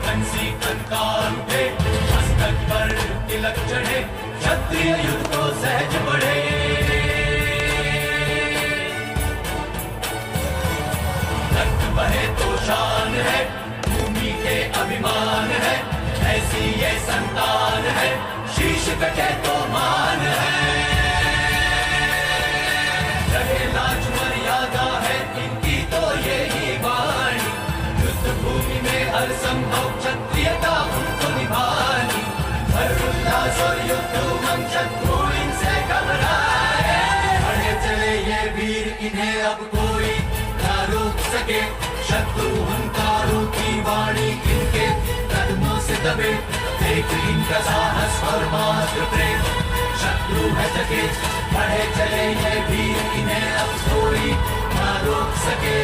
कंसी कंकाल उठे, मस्तक पर तिलक चढ़े, क्षत्रिय युद्ध को सहज बढ़े। रक्त बहे तो शान है, भूमि के अभिमान है, ऐसी ये संतान है, शीश कटे तो मान है। रहे लाज मर्यादा है इनकी तो ये ही वाणी, युद्ध भूमि में हर संभव क्षत्रियता उनको निभानी। हर उल्लास और युद्ध उमंग शत्रु इनसे घबराए, बढ़े चले ये वीर इन्हें अब कोई ना रोक सके। शत्रु हुंकारों की वाणी इनके कदमों से दबे, देख इनका साहस और मात्र प्रेम, शत्रु है जगे। बढ़े चले ये वीर इन्हें अब कोई ना रोक सके।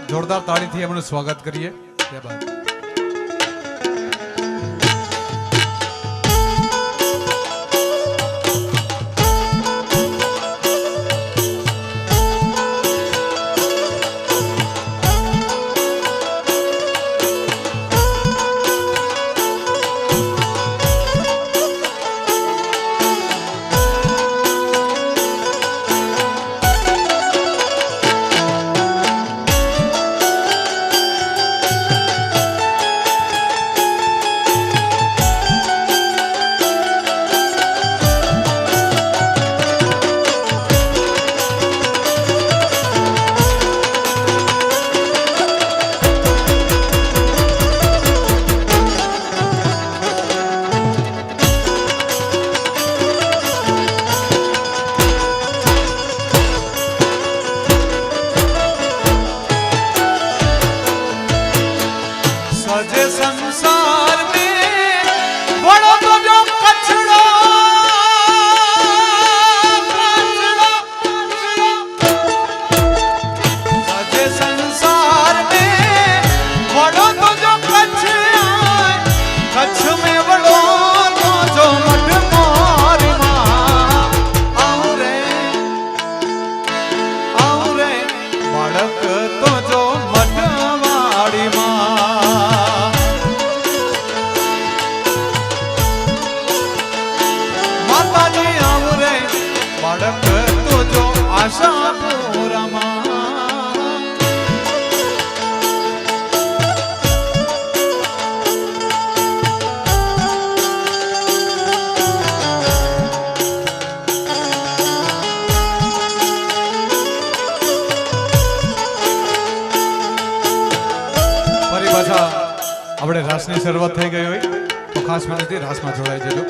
જોરદાર તાળીથી એમનું સ્વાગત કરીએ. ત્યારબાદ આપણે રાસની શરૂઆત થઈ ગઈ હોય તો ખાસ વિનંતી રાસમાં જોડાઈ જજો.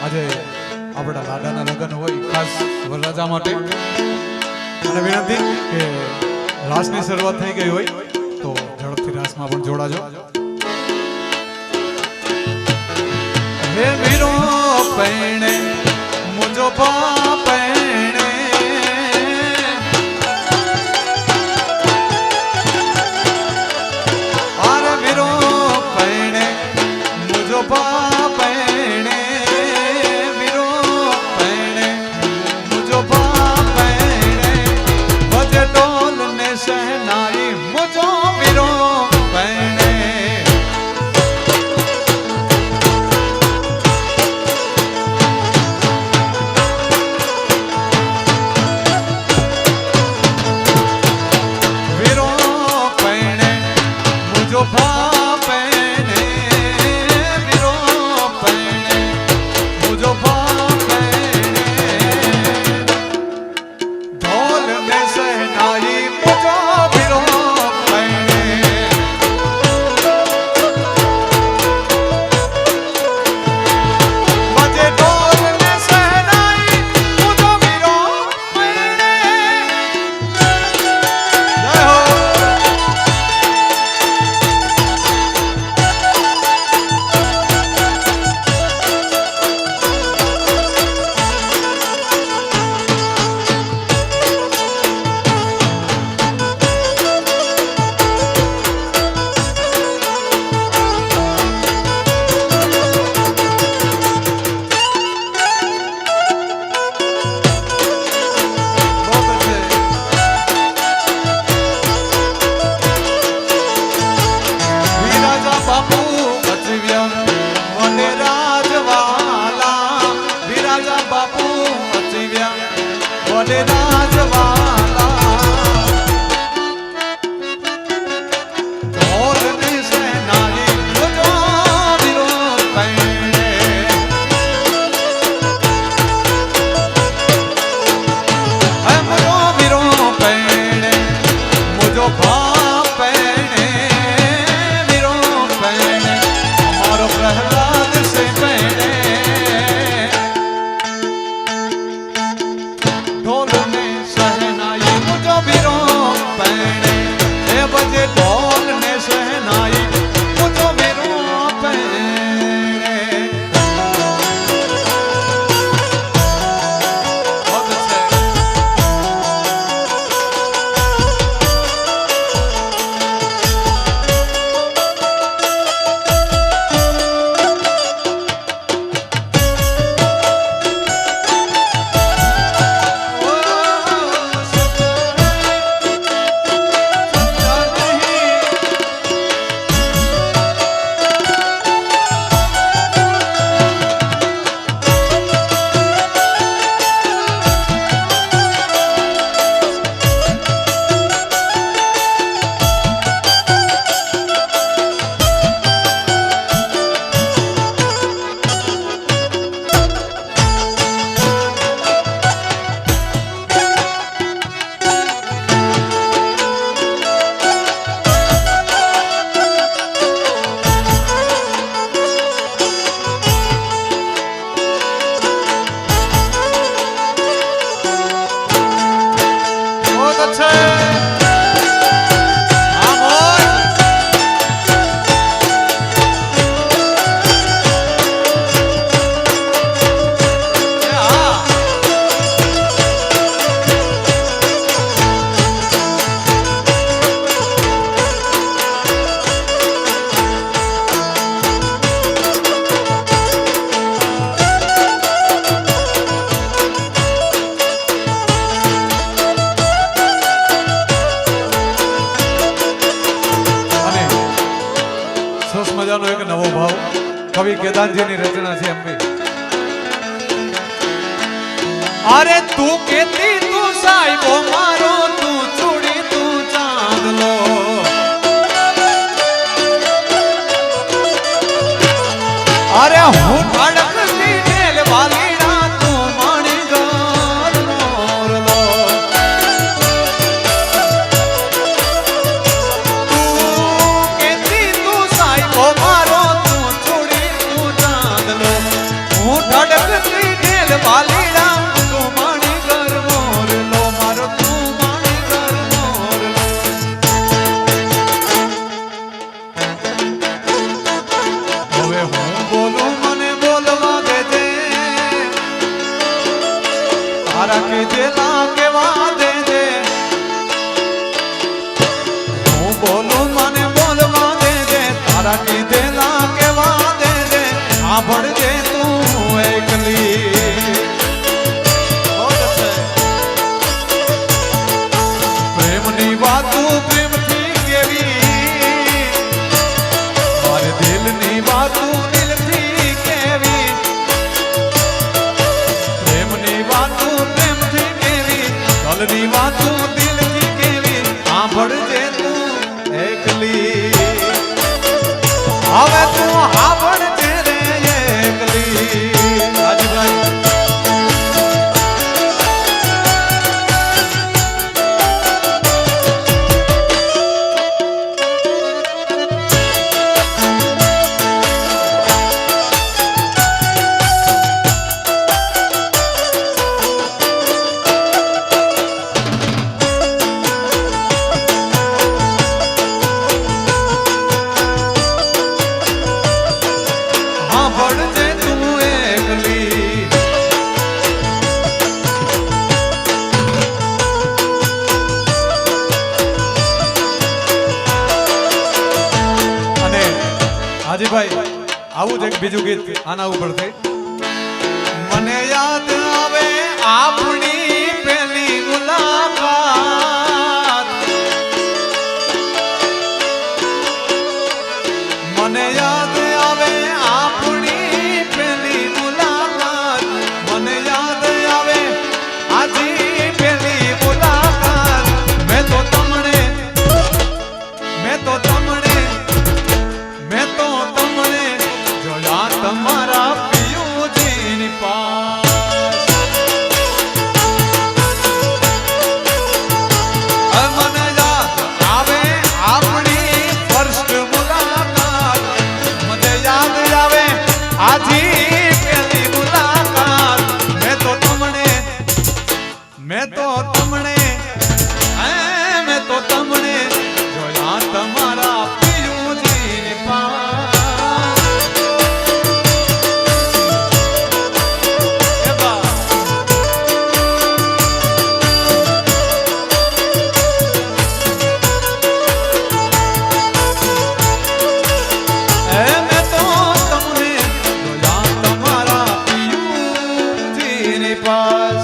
આજે આપણા લાડાના લગ્ન હોય ખાસ વરરાજા માટે અને વિનંતી કે રાસની શરૂઆત થઈ ગઈ હોય તો ઝડપથી રાસમાં પણ જોડાજો. હે વીરો પૈણે મુજો પા પૈણે આરે વીરો પૈણે મુજો પા પૈણે વીરો પૈણે મુજો પા પૈણે બજે ઢોલ ને શહનાઈ મુજો વીરો પૈણે મજાનો એક નવો ભાવ કવિ કેદારજીની રચના છે અંબે. અરે તું કેતી તું સાહેબો મારો તું છોડી તું ચાંદલો અરે હું ધડકતી ઢેલ વાલીડા તું માણી ગર મોરલો તું કેતી તું સાહેબો મારો તું છોડી તું ચાંદલો હું ધડક વાલીડા તું માણી ઘર મોરલો મારો તું માણી ઘર મોરલો હવે હું બોલું મને બોલવા દેજે તારા કીધેલા કેવા દેજે હું બોલું મને બોલવા દેજે તારા કીધેલા કેવા દેજે સાંભળજે તું એકલી પ્રેમની વાતું પ્રેમથી કેવી મારે દિલની વાતું દિલથી કેવી પ્રેમની વાતું પ્રેમથી કેવી દલની વાતું દિલથી કેવી સાંભળજે તું એકલી હવે તું સાંભળજે રે એકલી રાજભાઈ સાંભળજે તું એકલી અને હાજીભાઈ આવું જ એક બીજું ગીત આના ઉપરથી મને યાદ આવે આપણી પહેલી મુલાકાત મને યાદ આવે આપણી પહેલી મુલાકાત મને યાદ આવે આજી પહેલી મુલાકાત મેં તો તમને જોયા તમારા પિયુજીની પાસ મને યાદ આવે આપણી ફર્સ્ટ મુલાકાત મને યાદ આવે આજી પહેલી મુલાકાત મેં તો તમને જોયા તમારા પિયુજીની પાસ એ બા મેં તો તમને જોયા તમારા પિયુજીની પાસ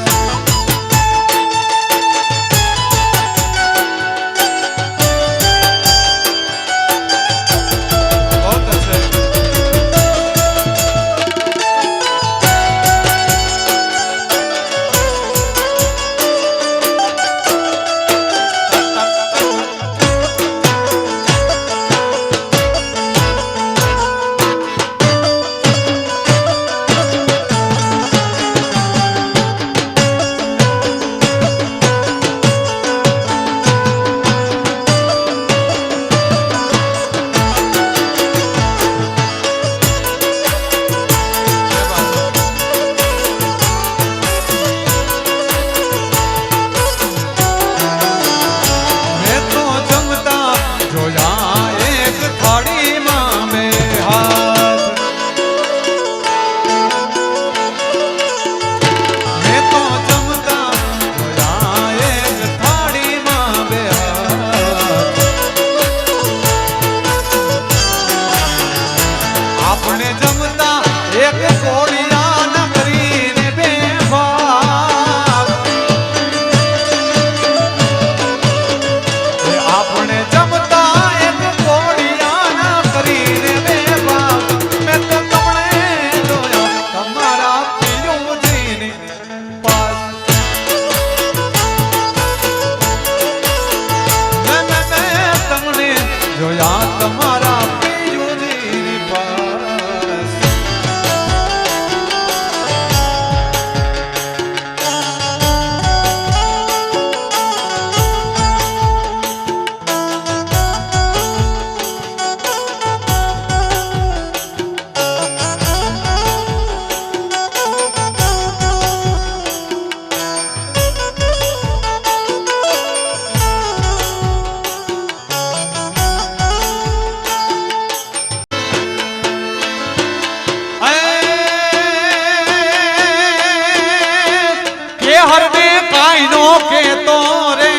કાઈ નો કેતો રે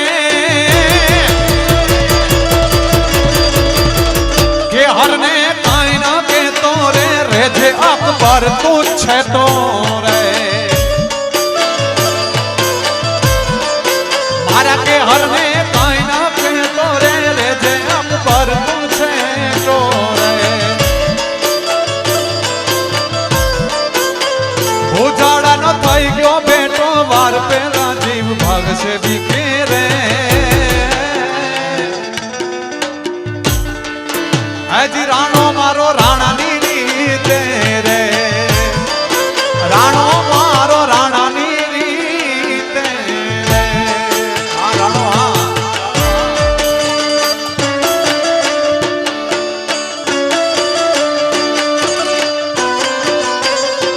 કે હરને કાઈ ના કેતો રે રેજે અકબર તું છે તો રે મારા કે હરને કાઈ ના કેતો રે રેજે અકબર તું છે તો રે ઉજાડા નો થઈ ગયો બેટો વાર પેલા જીવ ભાગશે બીકે રે હજી રાણો મારો રાણાની રીતે રે રાણો મારો રાણાની રીતે રે આ રાણો હા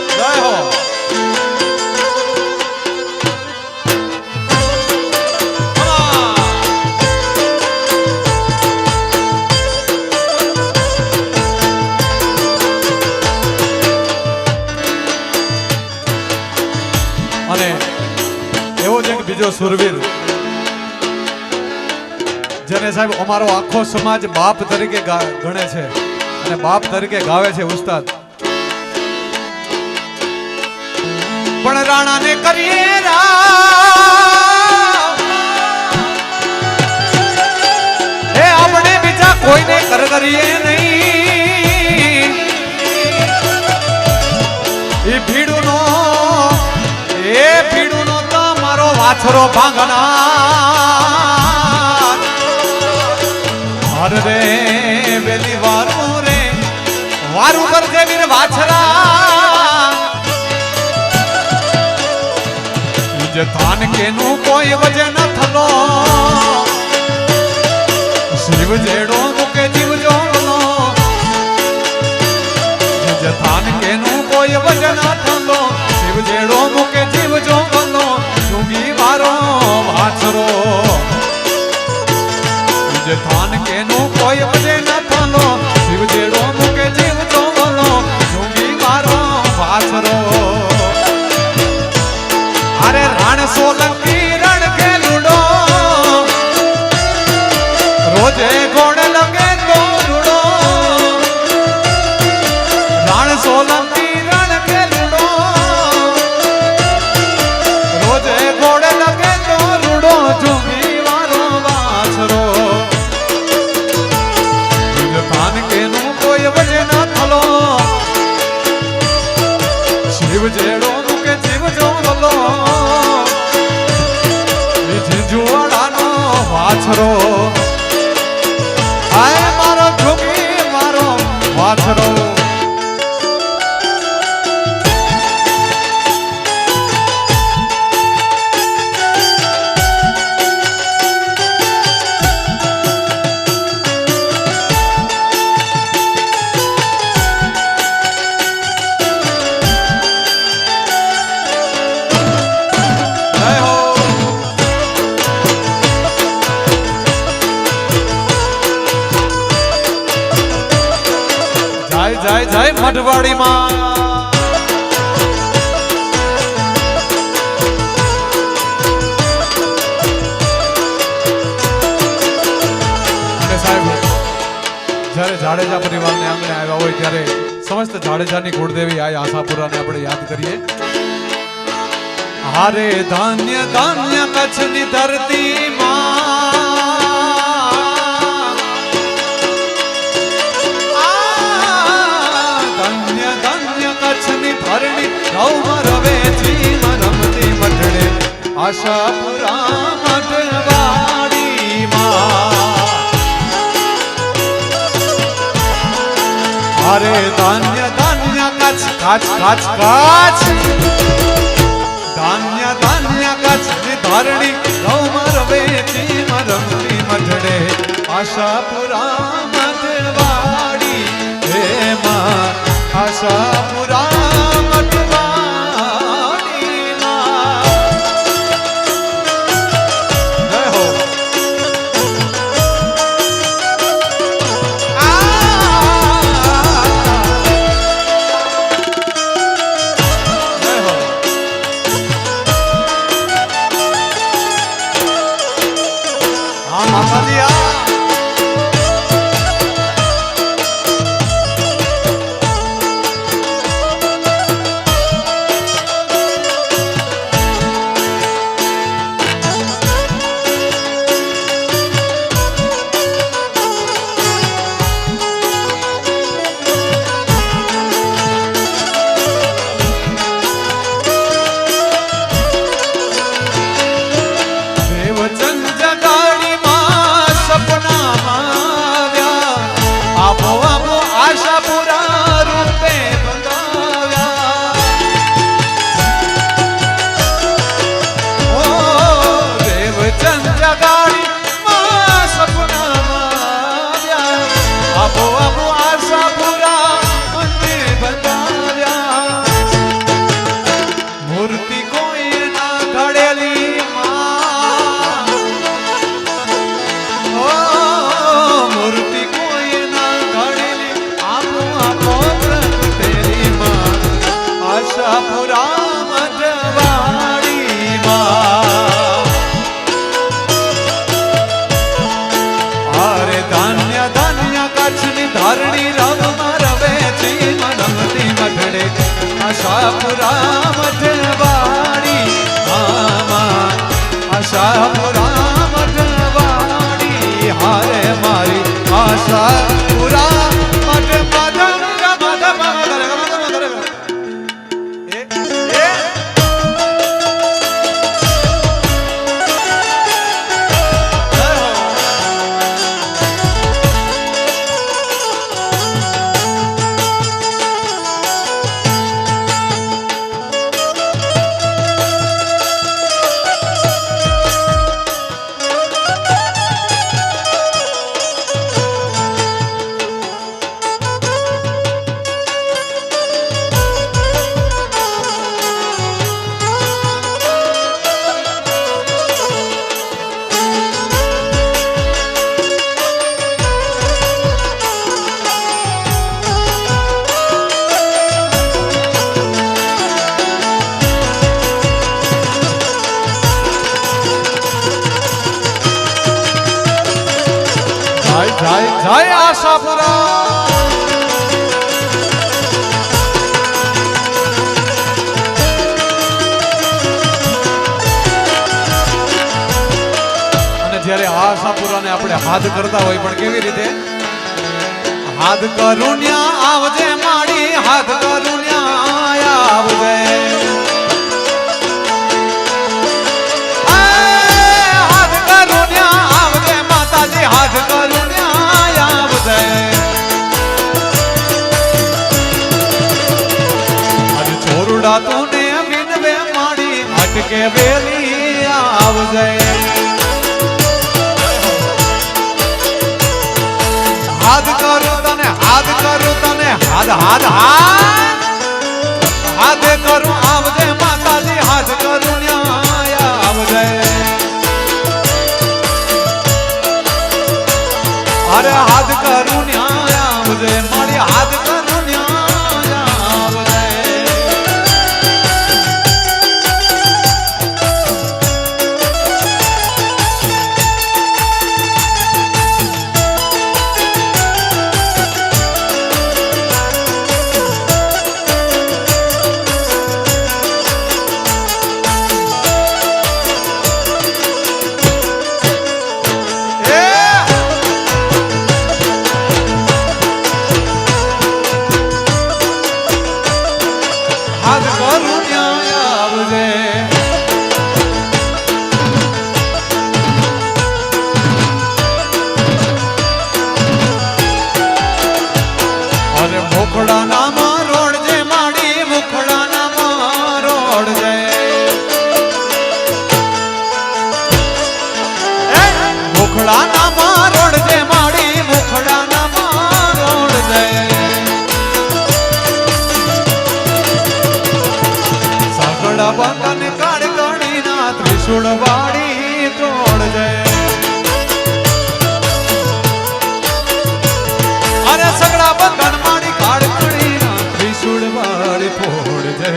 જય હો અને એવો જ એક બીજો સુરવીર જેને સાહેબ અમારો આખો સમાજ બાપ તરીકે ગણે છે અને બાપ તરીકે ગાવે છે ઉસ્તાદ પણ રાણાને કરીએ એ આપણે બીજા કોઈને કરીએ નહીં એ ભીડુનો એ ભીડુનો તો મારો વાછરો ભાંગનાર હર રે વેલી વારું રે વારું કરજે વીર વાછરા જે થાન કેનું કોઈ વજન થલો શિવ જેડો મુકે જીવ જોલો જે થાન કેનું કોઈ વજન થલો શિવ જેડો મુકે જીવ જોલો સુગી મારો વાછરો જે થાન કેનું કોઈ વજન થલો શિવ જેડો મુકે જીવ જોલો સુગી મારો વાછરો અરે રાણ સોલંકી રણ ખેલુડો રોજે ગોળ લગે તો રૂડો રાણ સોલંકી રણ ખેલુડો રોજે ગોળ લગે તો રૂડો જુગી વારો વાછરો ખાન કેનું કોઈ વજે ન થલો શિવ જેડો મુકે જીવ જોલો જુવાડાનો વાછરો આય મારો ઢોકી મારો વાછરો જય જય મઢવાડી માં અને સાહેબ જ્યારે જાડેજા પરિવારને આંગણે આવ્યા હોય ત્યારે સમસ્ત જાડેજાની કુળદેવી આ આશાપુરાને આપણે યાદ કરીએ હારે ધાન્ય ધાન્ય કચ્છની ધરતી માં કચ્છની ધરણી ગૌમર વેચી રમતી મઢડે આશાપુરા મઢવાડી માં અરે ધાન્ય ધાન્ય કચ્છ કચ્છ કચ્છ કચ્છ ધાન્ય ધાન્ય કચ્છની ધરણી ગૌમર વેચી રમતી મઢડે આશાપુરા મઢવાડી હે માં આશાપુરા મઢવાડી જય હો જય હો જય જય આશાપુરા. જ્યારે આશાપુરાને આપણે હાથ કરતા હોય પણ કેવી રીતે હાથ કરું ન્યા આવજે માડી હાથ કરું ન્યા આવજે હાથ કરું ન્યા આવજે માતાજી હાથ કરું ન્યા આવજે અરે છોરુડા તું ને વિનવે માડી અટકે વેલી આવજે હાથ કરું તને હાથ કરું તને હાથ હાથ હાથ કરું આવજે માતાજી હાથ કરું ન્યાય આવજે અરે હાથ કરું ન્યાય આવજે મારી હાથ કરું ન્યાય આવજે બંધન કાળ કણી ના ત્રિશુળ વાળી તોડ જય અરે સગડા બંધન મારી કાળ કણી ના ત્રિશુળ વાળી ફોડ જય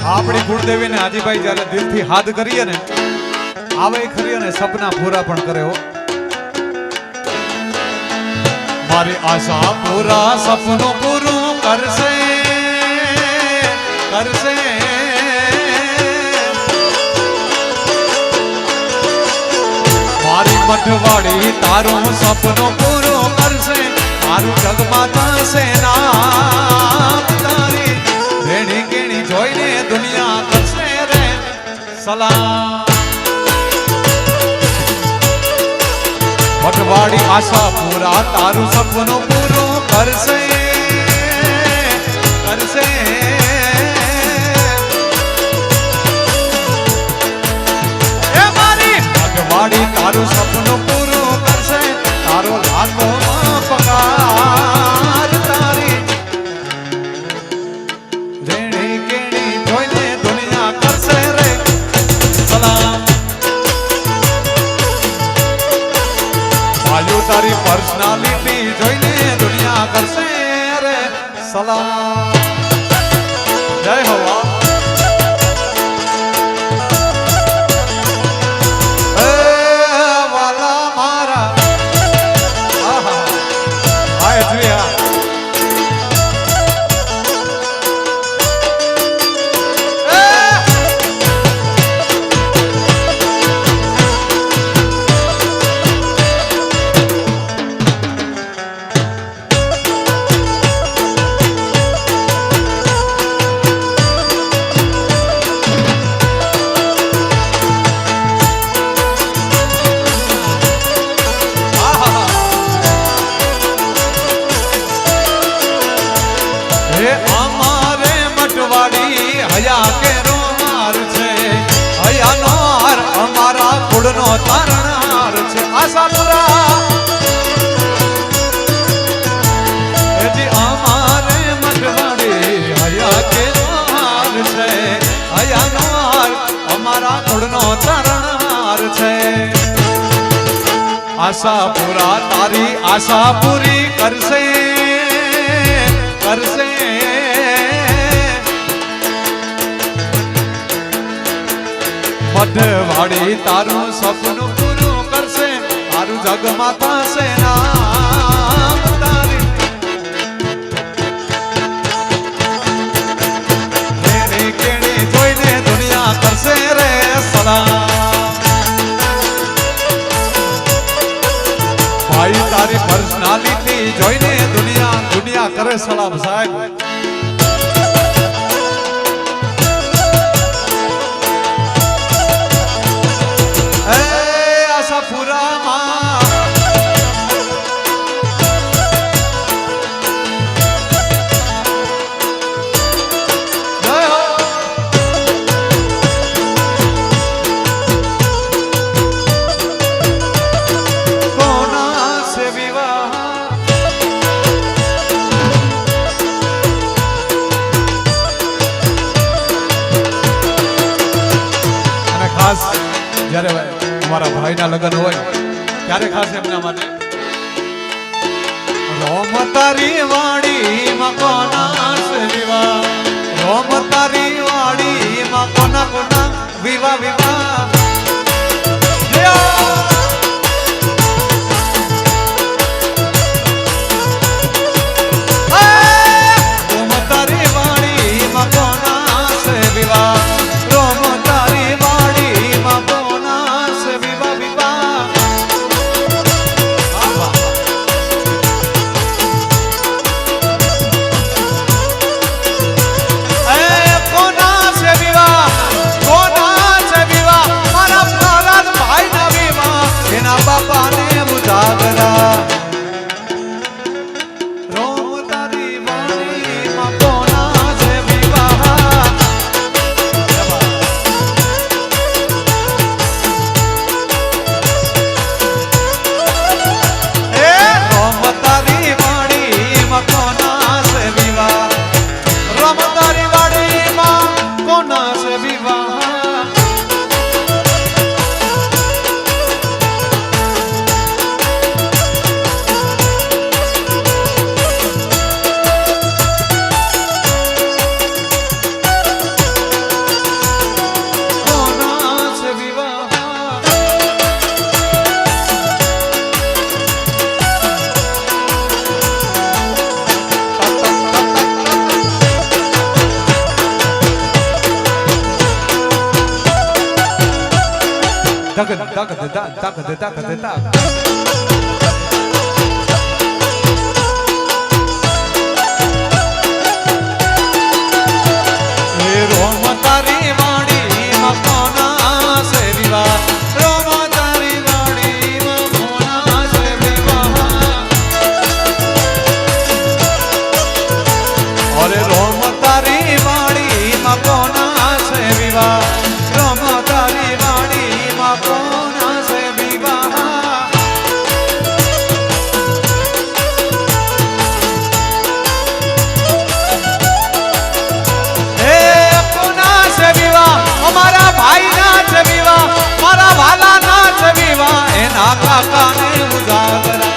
આપણી કુળદેવીને હાજીભાઈ જ્યારે દિલથી હાથ કરીએ ને આવે ખરી અને સપના પૂરા પણ કરે હો. મારી આશા પૂરા સપનું પૂરું કરશે કરશે મારી મઠવાડી તારું સપનું પૂરું કરશે મારું જગમાં થશે નામ તારી રેણી કેણી જોઈને દુનિયા કરશે રે સલામ મઠવાડી આશા પૂરા તારું સપનું પૂરું કરશે કરશે એ મારી મઠવાડી તારું સપનું પૂરું કરશે તારો લાખો પગાર તારી રેણી કેણી જોઈને દુનિયા કરશે રે સલામ ભાઈઓ તારી પર્સનાલિટી જોઈને દુનિયા કરશે રે સલામ જય હોવા એ વાલા મારા આહા હાય જોયા હે અમારે મટવાડી હયા કેરો માર છે હયાનો હાર અમારા કુળનો તારણહાર છે આશાપુરા એજી અમારે મટવાડી હયા કેરો હાર છે હયાનો હાર અમારા કુળનો તારણહાર છે આશાપુરા તારી આશા પૂરી કરશે કરશે મઢવાડી તારું સપનું પૂરું કરશે તારું જગમાં થશે નામ તારી રેણી કેણી જોઈને દુનિયા કરશે રે સલામ ભાઈ તારી પર્સનાલિટી જોઈને દુનિયા કરે સલામ સાહેબ એ આશાપુરામાં જય હો કોના સે વિવાહ અને ખાસ જ્યારે અમારા ભાઈના લગ્ન હોય ત્યારે ખાસ એમના માટે રોમ તારી વાડી માં કોના સે વિવાહ રોમ તારી વાડી માં કોના કોના વિવાહ વિવાહ રોમ તારી વાડી માં કોના સે વિવાહ રોમ તારી વાડી માં કોના સે વિવાહ વિવાહ કોના સે વિવાહ કોના સે વિવાહ ધક ધક દેતા ધક દેતા ધક દેતા રોમ તારી વાડીમાં કોના સે વિવાહ રોમ તારી વાડીમાં કોના સે વિવાહ અરે રોમ તારી વાડીમાં કોના સે વિવાહ રોમ તારી વાડીમાં કોના સે વિવાહ અમારા ભાઈ ના છે વિવાહ મારા વાલા ના છે વિવાહ એના કાકા ને ઉજાગરા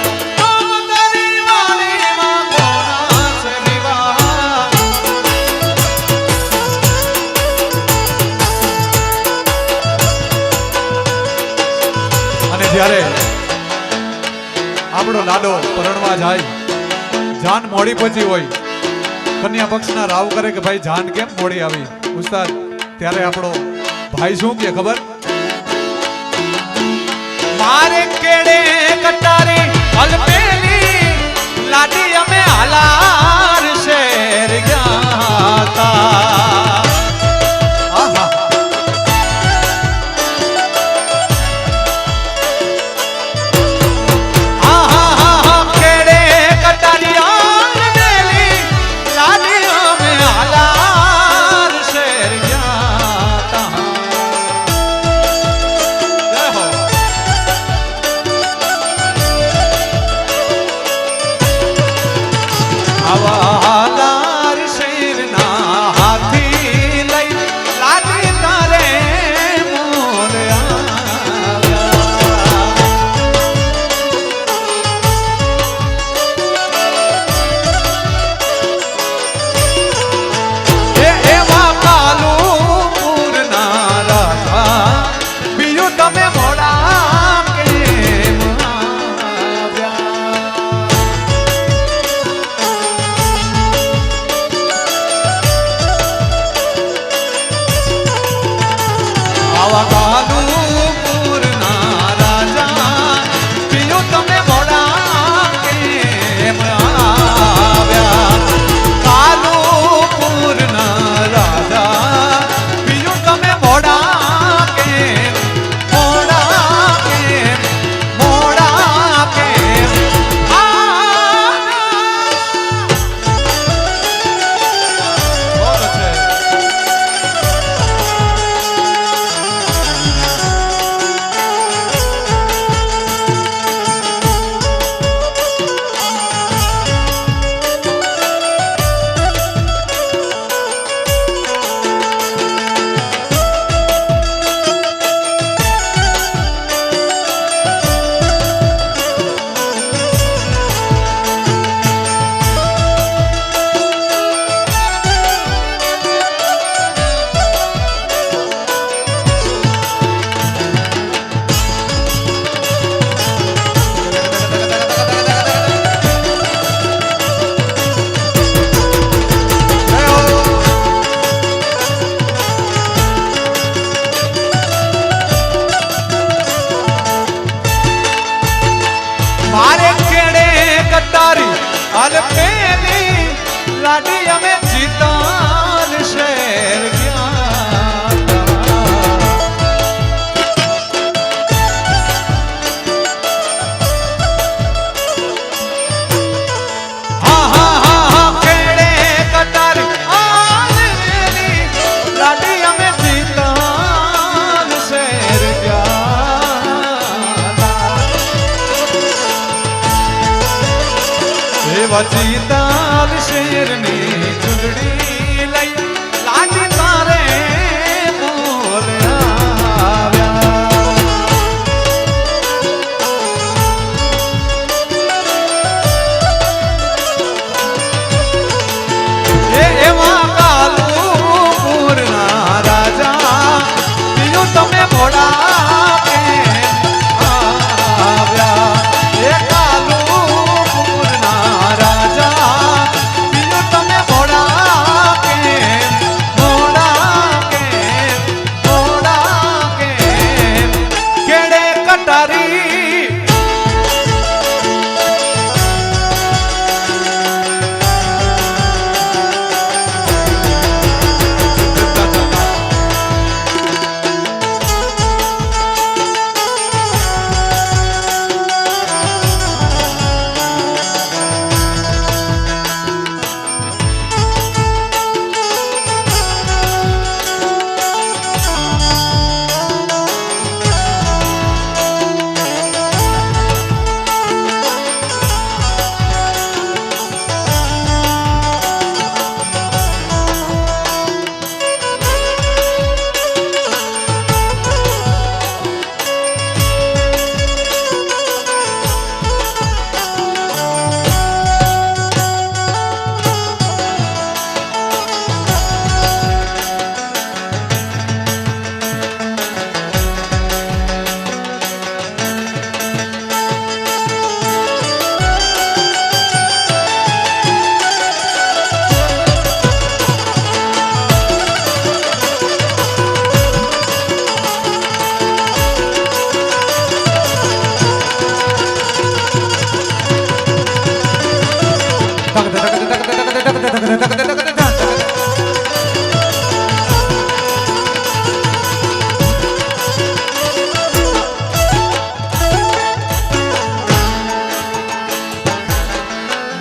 અને જ્યારે આપણો લાડો પરણવા જાય જાન મોડી પહોંચી હોય કન્યા પક્ષના રાવ કરે કે ભાઈ જાન કેમ મોડી આવી ઉસ્તાદ ત્યારે આપણો ભાઈ શું કે ખબર મારે કેડે કટારી અલપેલી લાડી અમે હલાર શેર ગાતા લાડી અમે જીતાલ શેર જીતાલ શેરની ચૂંદડી લઈ લાડી તારે બોલ આવ્યા એવા કાલુપુરના રાજા બીજું તમે મોડા રાજા બીજું તમે મોડા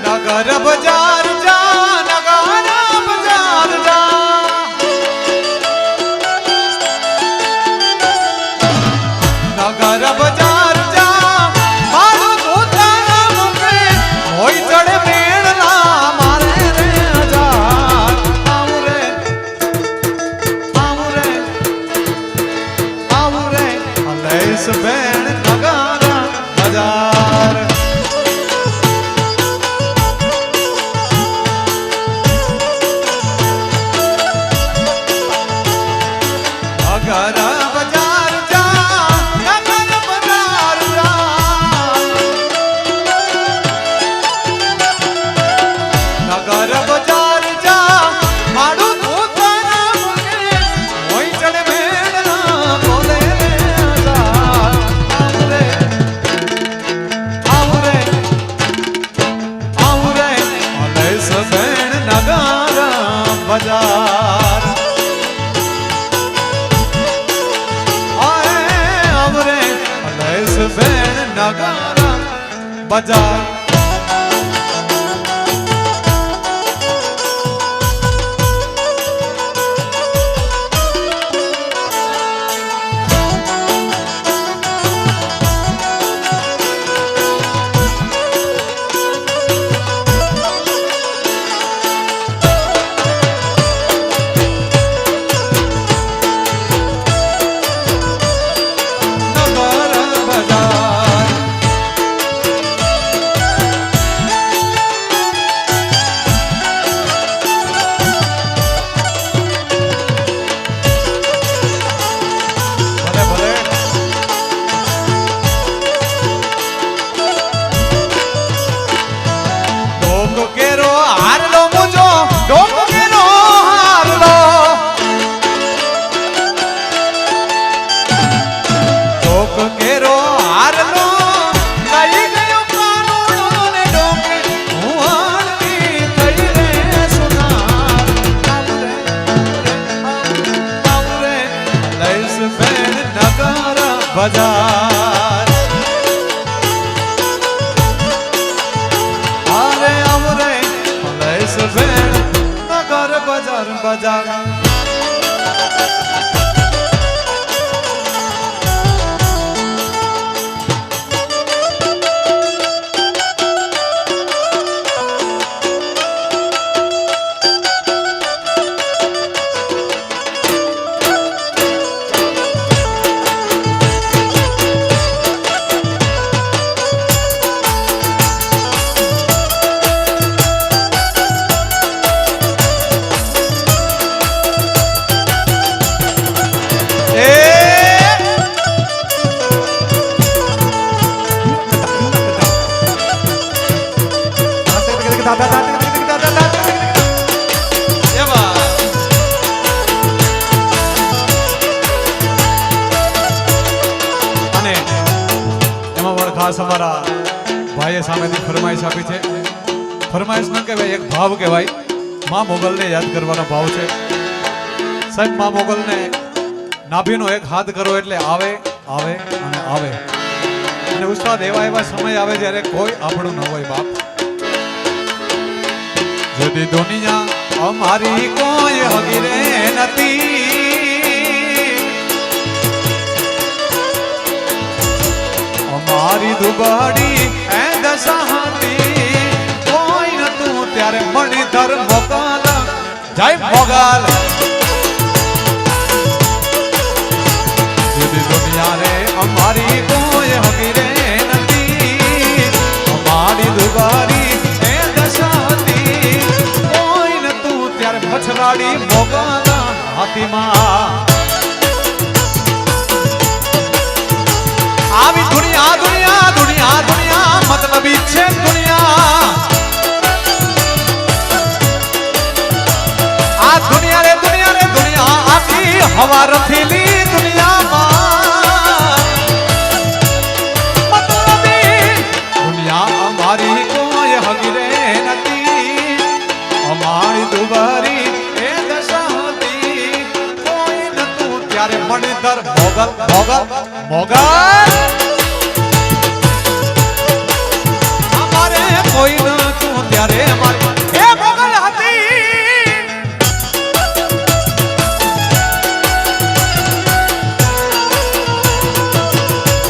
नगर बाजार जा नगर बाजार जा नगर बाजार जा मारू दूता मुके होई चढ़े मेणला मारे रे हजार आउरे अलेस बेण नगर बाजार नगर बाजार जा नगर बाजार जा नगर बाजार जा मारू दूता मुके होई चढ़े मेणला बोले रे हजार आउरे अलेस बेण नगर बाजार बेण नगर बाजार बाजार अरे अमरे अलेस बेण नगर बाजार बाजार ખાસ અમારા ભાઈએ સામેથી ફરમાઈશ આપી છે. ફરમાઈશ ન કહેવાય, એક ભાવ કહેવાય. માં મોગલને યાદ કરવાનો ભાવ છે સાહેબ. માં મોગલને નાભીનો એક હાથ કરો એટલે આવે આવે અને આવે. અને ઉસ્તાદ એવા સમય આવે જ્યારે કોઈ આપણું ન હોય બાપ. જદી દુનિયા અમારી કોઈ હગીરે નથી, અમારી દુબાડી એ દશાહતી કોઈ નતું ત્યારે મણિધર મોગલ જય મોગલ. જદી દુનિયા રે અમારી કોઈ હગીરે નથી, અમારી દુબાડી એ દશાહતી કોઈ નતું ત્યારે મછરાડી મોગલ હાથીમાં. આવી દુનિયા દુનિયા દુનિયા દુનિયા મતલબી છે દુનિયા. આ દુનિયા રે દુનિયા આખી હવા રથેલી દુનિયામાં મતલબી દુનિયા અમારી કોઈ હગીરે નથી. મોગલ અમારે કોઈ ન તું ત્યારે મારી એ મોગલ હતી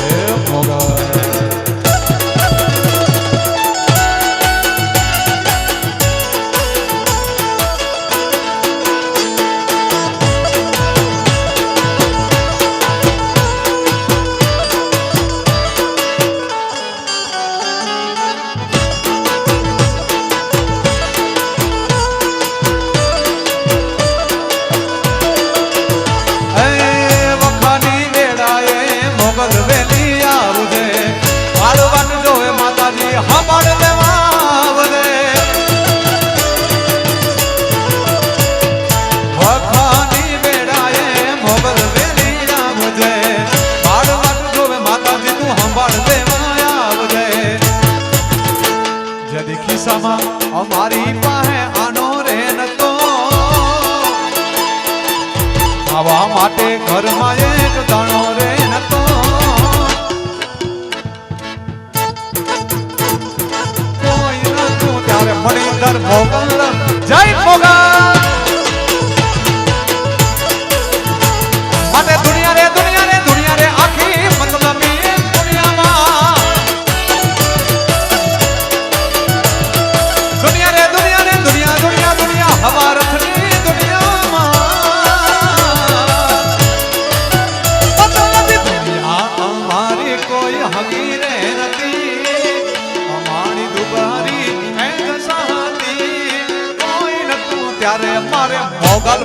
એ મોગલ અમારી પાસે આનો રે નતો આવા માટે ઘરમાં એક દાણો રે નતો કોઈ નતું ત્યારે મણિધર મોગલ જય મોગલ માટે દુનિયા રે આખી મતલબી હવારથની દુનિયામાં અમારી કોઈ હગી રે નથી અમારી દુબારી કોઈ નતું ત્યારે અમારે મોગલ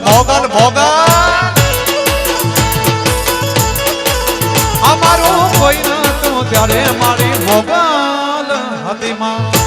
અમારું કોઈ નતું ત્યારે મારી મોગલ હતી માં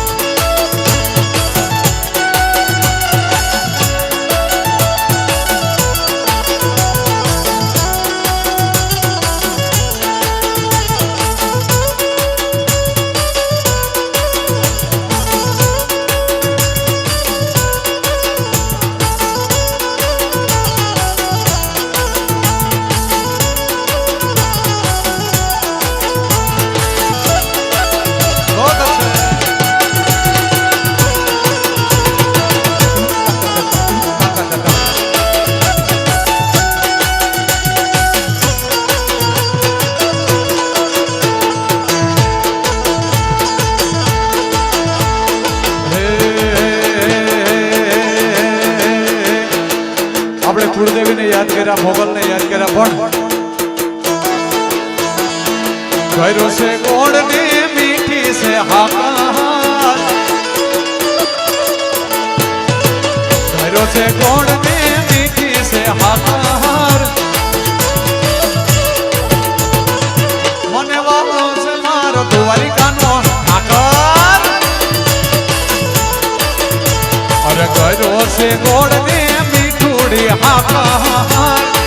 કુળદેવીને યાદ કર્યા મોગલને યાદ કર્યા પણ ગયરો છે ગોળ ને મીઠી છે હાકાર ગયરો છે ગોળ ને મીઠી છે હાકાર મને વાલો છે મારો દ્વારિકાનો હાકાર અરે ગયરો છે ગોળ ને હાકાર